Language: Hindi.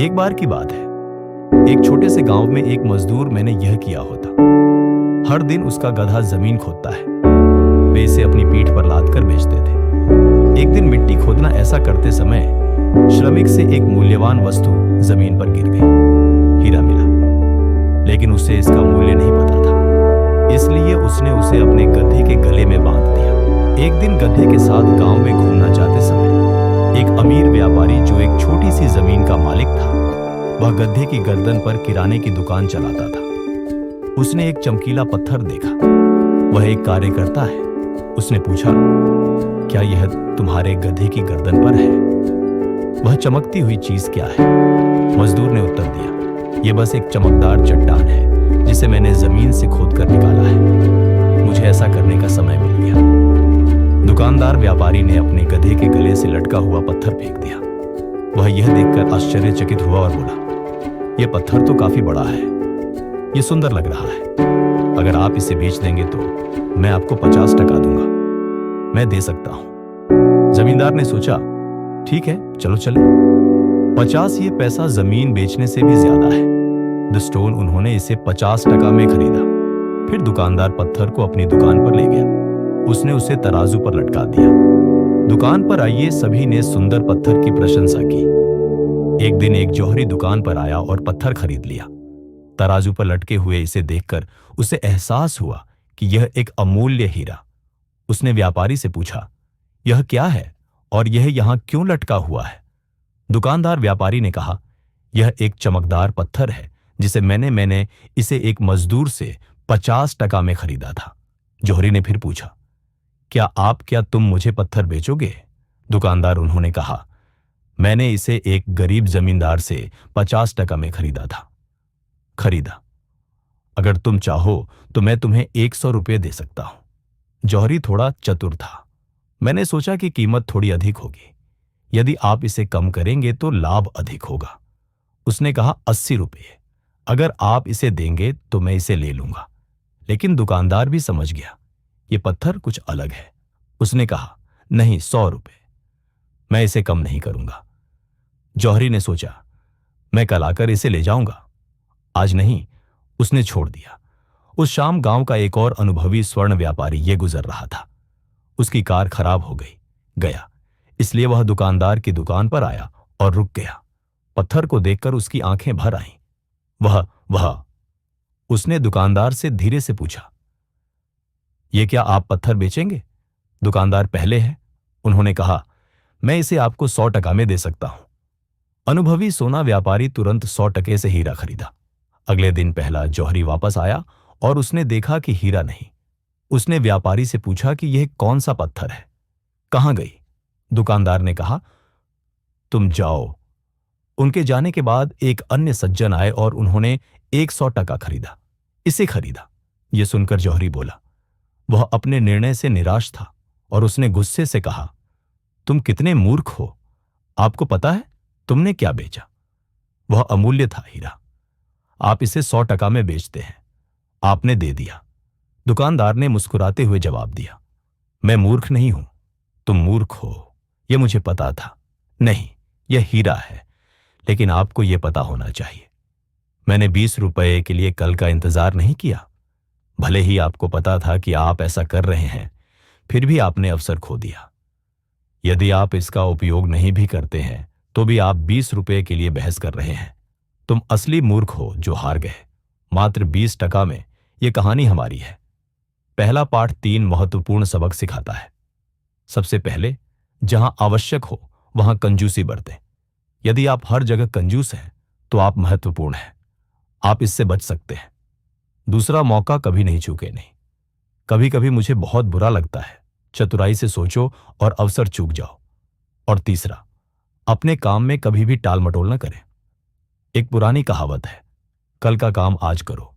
एक बार की बात है, एक छोटे से गांव में एक मजदूर मैंने यह किया होता। हर दिन उसका गधा जमीन खोदता है। वे इसे अपनी पीठ पर लाद कर बेचते थे। एक दिन मिट्टी खोदना ऐसा करते समय श्रमिक से एक मूल्यवान वस्तु जमीन पर गिर गई। हीरा मिला, लेकिन उसे इसका मूल्य नहीं पता था, इसलिए उसने उसे अपने गधे के गले में बांध दिया। एक दिन गधे के साथ गांव में घूमना जाते समय एक अमीर व्यापारी जो एक छोटी सी जमीन का मालिक था, वह गधे की गर्दन पर किराने की दुकान चलाता था। उसने एक चमकीला पत्थर देखा। वह एक कार्यकर्ता है। उसने पूछा, क्या यह तुम्हारे गधे की गर्दन पर है? वह चमकती हुई चीज क्या है? मजदूर ने उत्तर दिया, यह बस एक चमकदार चट्टान है जिसे मैंने जमीन से खोदकर निकाला है। मुझे ऐसा करने का समय मिल गया। दुकानदार व्यापारी ने अपने गधे के गले से लटका हुआ पत्थर फेंक दिया। वह यह देखकर आश्चर्यचकित हुआ और बोला, यह पत्थर तो काफी बड़ा है, यह सुंदर लग रहा है। अगर आप इसे बेच देंगे तो मैं आपको 50 टका दूंगा। मैं दे सकता हूं। जमींदार ने सोचा, ठीक है, चलो चले। 50 ये पैसा जमीन बेचने से भी ज्यादा है। द स्टोन उन्होंने इसे 50 टका में खरीदा। फिर दुकानदार पत्थर को अपनी दुकान पर ले गया। उसने उसे तराजू पर लटका दिया। दुकान पर आइए सभी ने सुंदर पत्थर की प्रशंसा की। एक दिन एक जौहरी दुकान पर आया और पत्थर खरीद लिया। तराजू पर लटके हुए इसे देखकर उसे एहसास हुआ कि यह एक अमूल्य हीरा। उसने व्यापारी से पूछा, यह क्या है और यह यहां क्यों लटका हुआ है? दुकानदार व्यापारी ने कहा, यह एक चमकदार पत्थर है जिसे मैंने इसे एक मजदूर से 50 टका में खरीदा था। जौहरी ने फिर पूछा, क्या तुम मुझे पत्थर बेचोगे? दुकानदार उन्होंने कहा, मैंने इसे एक गरीब जमींदार से 50 टका में खरीदा था। खरीदा? अगर तुम चाहो तो मैं तुम्हें 100 रुपये दे सकता हूं। जौहरी थोड़ा चतुर था। मैंने सोचा कि कीमत थोड़ी अधिक होगी। यदि आप इसे कम करेंगे तो लाभ अधिक होगा। उसने कहा, 80 रुपये। अगर आप इसे देंगे तो मैं इसे ले लूंगा। लेकिन दुकानदार भी समझ गया, ये पत्थर कुछ अलग है। उसने कहा, नहीं, 100 रुपये। मैं इसे कम नहीं करूंगा। जौहरी ने सोचा, मैं कल आकर इसे ले जाऊंगा। आज नहीं। उसने छोड़ दिया। उस शाम गांव का एक और अनुभवी स्वर्ण व्यापारी ये गुजर रहा था। उसकी कार खराब हो गया, इसलिए वह दुकानदार की दुकान पर आया और रुक गया। पत्थर को देखकर उसकी आंखें भर आईं। वह उसने दुकानदार से धीरे से पूछा, यह क्या आप पत्थर बेचेंगे? दुकानदार पहले है। उन्होंने कहा, मैं इसे आपको 100 टका में दे सकता हूं। अनुभवी सोना व्यापारी तुरंत 100 टके से हीरा खरीदा। अगले दिन पहला जौहरी वापस आया और उसने देखा कि हीरा नहीं। उसने व्यापारी से पूछा कि यह कौन सा पत्थर है, कहां गई? दुकानदार ने कहा, तुम जाओ। उनके जाने के बाद एक अन्य सज्जन आए और उन्होंने 100 टका खरीदा। इसे खरीदा। यह सुनकर जौहरी बोला। वह अपने निर्णय से निराश था और उसने गुस्से से कहा, तुम कितने मूर्ख हो। आपको पता है तुमने क्या बेचा? वह अमूल्य था हीरा। आप इसे 100 टका में बेचते हैं। आपने दे दिया। दुकानदार ने मुस्कुराते हुए जवाब दिया, मैं मूर्ख नहीं हूं, तुम मूर्ख हो, यह मुझे पता था। नहीं, यह हीरा है, लेकिन आपको यह पता होना चाहिए, मैंने 20 रुपये के लिए कल का इंतजार नहीं किया। भले ही आपको पता था कि आप ऐसा कर रहे हैं, फिर भी आपने अवसर खो दिया। यदि आप इसका उपयोग नहीं भी करते हैं तो भी आप 20 रुपये के लिए बहस कर रहे हैं। तुम असली मूर्ख हो जो हार गए। मात्र 20 टका में यह कहानी हमारी है। पहला पाठ 3 महत्वपूर्ण सबक सिखाता है। सबसे पहले, जहां आवश्यक हो वहां कंजूसी बरतें। यदि आप हर जगह कंजूस हैं तो आप महत्वपूर्ण हैं, आप इससे बच सकते हैं। दूसरा, मौका कभी नहीं चूके नहीं। कभी कभी मुझे बहुत बुरा लगता है, चतुराई से सोचो और अवसर चूक जाओ। और तीसरा, अपने काम में कभी भी टाल मटोल न करें। एक पुरानी कहावत है, कल का काम आज करो।